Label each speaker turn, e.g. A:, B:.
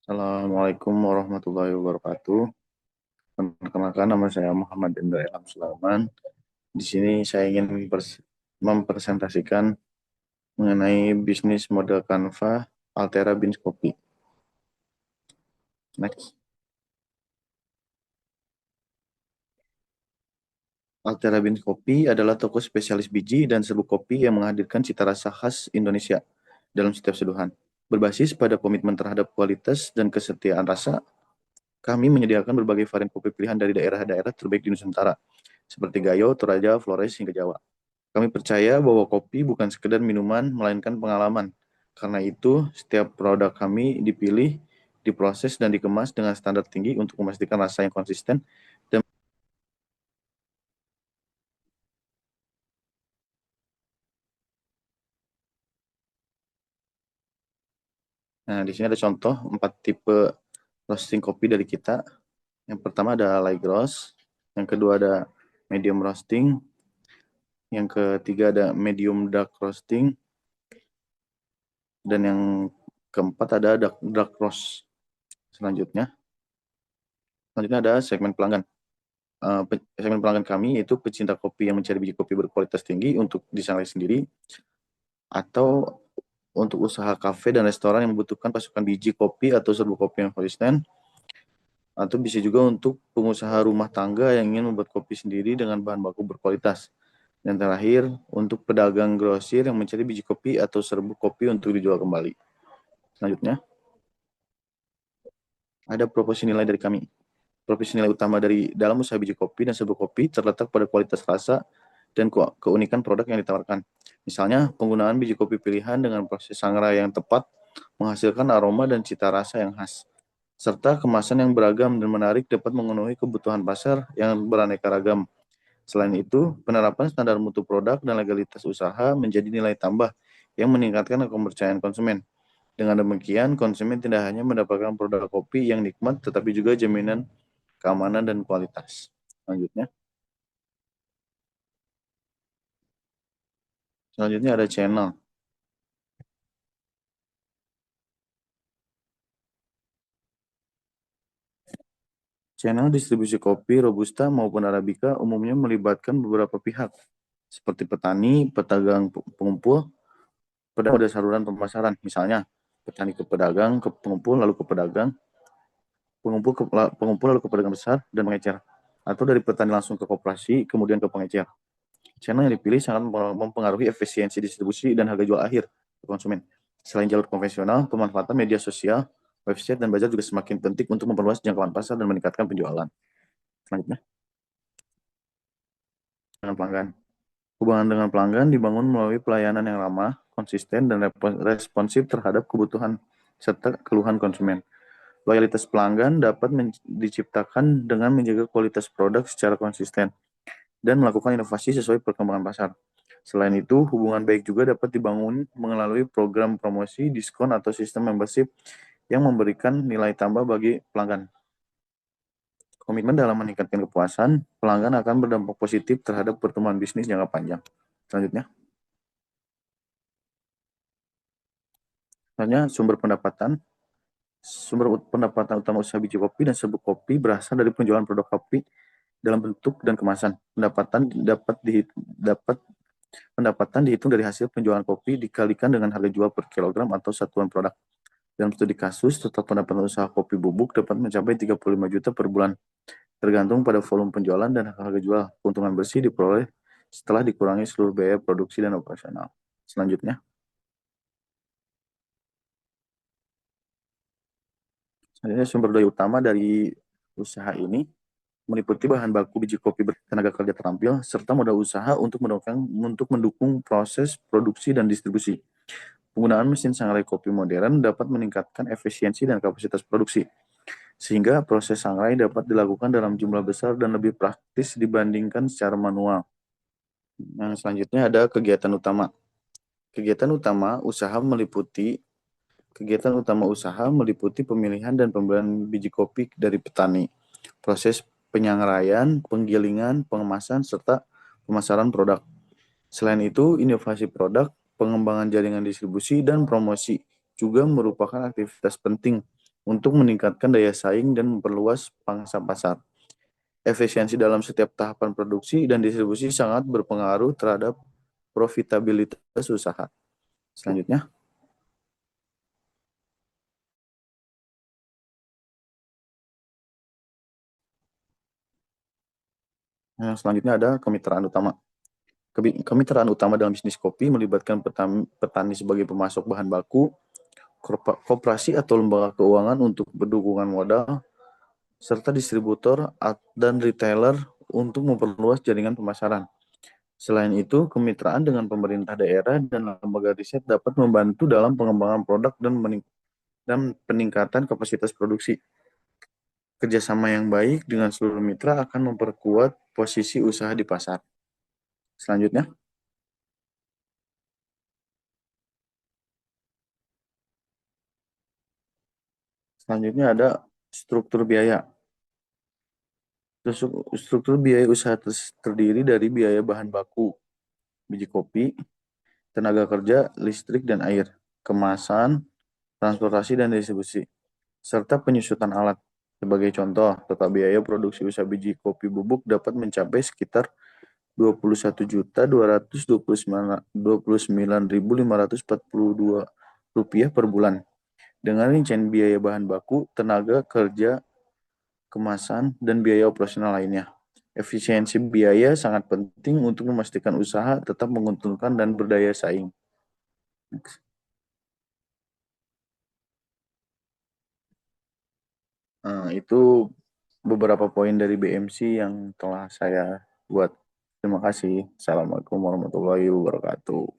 A: Assalamualaikum warahmatullahi wabarakatuh. Perkenalkan, nama saya Muhammad Indra Ilham Sulaiman. Di sini saya ingin mempresentasikan mengenai bisnis model Canva Altera Beans Coffee. Next. Altera Beans Coffee adalah toko spesialis biji dan serbuk kopi yang menghadirkan cita rasa khas Indonesia dalam setiap seduhan. Berbasis pada komitmen terhadap kualitas dan kesetiaan rasa, kami menyediakan berbagai varian kopi pilihan dari daerah-daerah terbaik di Nusantara, seperti Gayo, Toraja, Flores, hingga Jawa. Kami percaya bahwa kopi bukan sekedar minuman, melainkan pengalaman. Karena itu, setiap produk kami dipilih, diproses, dan dikemas dengan standar tinggi untuk memastikan rasa yang konsisten. Nah, di sini ada contoh 4 tipe roasting kopi dari kita. Yang pertama ada light roast, yang kedua ada medium roasting, yang ketiga ada medium dark roasting, dan yang keempat ada dark roast. Selanjutnya ada segmen pelanggan. Segmen pelanggan kami yaitu pecinta kopi yang mencari biji kopi berkualitas tinggi untuk disangrai sendiri, atau untuk usaha kafe dan restoran yang membutuhkan pasukan biji kopi atau serbuk kopi yang konsisten, atau bisa juga untuk pengusaha rumah tangga yang ingin membuat kopi sendiri dengan bahan baku berkualitas. Dan terakhir, untuk pedagang grosir yang mencari biji kopi atau serbuk kopi untuk dijual kembali. Selanjutnya, ada proporsi nilai dari kami. Proporsi nilai utama dari dalam usaha biji kopi dan serbuk kopi terletak pada kualitas rasa dan keunikan produk yang ditawarkan. Misalnya, penggunaan biji kopi pilihan dengan proses sangrai yang tepat menghasilkan aroma dan cita rasa yang khas, serta kemasan yang beragam dan menarik dapat memenuhi kebutuhan pasar yang beraneka ragam. Selain itu, penerapan standar mutu produk dan legalitas usaha menjadi nilai tambah yang meningkatkan kepercayaan konsumen. Dengan demikian, konsumen tidak hanya mendapatkan produk kopi yang nikmat, tetapi juga jaminan keamanan dan kualitas. Selanjutnya ada channel. Channel distribusi kopi Robusta maupun Arabica umumnya melibatkan beberapa pihak, seperti petani, pedagang, pengumpul, pada saluran pemasaran. Misalnya, petani ke pedagang, ke pengumpul, lalu ke pedagang, pengumpul lalu ke pedagang besar dan pengecer. Atau dari petani langsung ke koperasi, kemudian ke pengecer. Channel yang dipilih sangat mempengaruhi efisiensi distribusi dan harga jual akhir ke konsumen. Selain jalur konvensional, pemanfaatan media sosial, website, dan bazar juga semakin penting untuk memperluas jangkauan pasar dan meningkatkan penjualan. Selanjutnya, dengan pelanggan. Hubungan dengan pelanggan dibangun melalui pelayanan yang ramah, konsisten, dan responsif terhadap kebutuhan serta keluhan konsumen. Loyalitas pelanggan dapat diciptakan dengan menjaga kualitas produk secara konsisten dan melakukan inovasi sesuai perkembangan pasar. Selain itu, hubungan baik juga dapat dibangun melalui program promosi, diskon, atau sistem membership yang memberikan nilai tambah bagi pelanggan. Komitmen dalam meningkatkan kepuasan, pelanggan akan berdampak positif terhadap pertumbuhan bisnis jangka panjang. Selanjutnya, sumber pendapatan. Sumber pendapatan utama usaha biji kopi dan serbuk kopi berasal dari penjualan produk kopi dalam bentuk dan kemasan. Pendapatan dihitung dari hasil penjualan kopi dikalikan dengan harga jual per kilogram atau satuan produk. Dalam studi kasus, total pendapatan usaha kopi bubuk dapat mencapai 35 juta per bulan, tergantung pada volume penjualan dan harga jual. Keuntungan bersih diperoleh setelah dikurangi seluruh biaya produksi dan operasional. Selanjutnya, sumber daya utama dari usaha ini meliputi bahan baku biji kopi bertenaga kerja terampil, serta modal usaha untuk mendukung proses produksi dan distribusi. Penggunaan mesin sangrai kopi modern dapat meningkatkan efisiensi dan kapasitas produksi, sehingga proses sangrai dapat dilakukan dalam jumlah besar dan lebih praktis dibandingkan secara manual. Yang selanjutnya ada kegiatan utama. Kegiatan utama usaha meliputi pemilihan dan pembelian biji kopi dari petani, proses penyangraian, penggilingan, pengemasan, serta pemasaran produk. Selain itu, inovasi produk, pengembangan jaringan distribusi, dan promosi juga merupakan aktivitas penting untuk meningkatkan daya saing dan memperluas pangsa pasar. Efisiensi dalam setiap tahapan produksi dan distribusi sangat berpengaruh terhadap profitabilitas usaha. Selanjutnya, ada kemitraan utama. Kemitraan utama dalam bisnis kopi melibatkan petani sebagai pemasok bahan baku, koperasi atau lembaga keuangan untuk berdukungan modal, serta distributor dan retailer untuk memperluas jaringan pemasaran. Selain itu, kemitraan dengan pemerintah daerah dan lembaga riset dapat membantu dalam pengembangan produk dan peningkatan kapasitas produksi. Kerjasama yang baik dengan seluruh mitra akan memperkuat posisi usaha di pasar. Selanjutnya, ada struktur biaya. Struktur biaya usaha terdiri dari biaya bahan baku, biji kopi, tenaga kerja, listrik dan air, kemasan, transportasi dan distribusi, serta penyusutan alat. Sebagai contoh, total biaya produksi usaha biji kopi bubuk dapat mencapai sekitar Rp21.229.542 per bulan. Dengan rincian biaya bahan baku, tenaga kerja, kemasan, dan biaya operasional lainnya. Efisiensi biaya sangat penting untuk memastikan usaha tetap menguntungkan dan berdaya saing. Itu beberapa poin dari BMC yang telah saya buat. Terima kasih. Assalamualaikum warahmatullahi wabarakatuh.